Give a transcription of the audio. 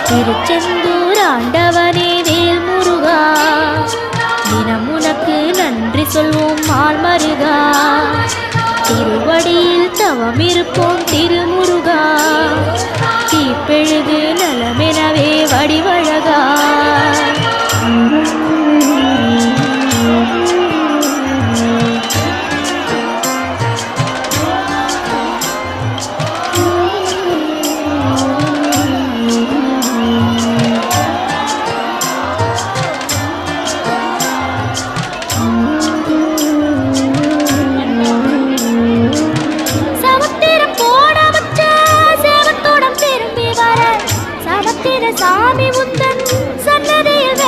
திருச்செந்தூர் ஆண்டவனே வேல் முருகா, தினம் உனக்கு நன்றி சொல்வோம் மால் மருகா. திருவடியில் தவம் இருப்போம் திருமுருகா, தீப்பெழுது நலமெனவே வடிவழகா. சாமி முத்தன் சன்னதியில்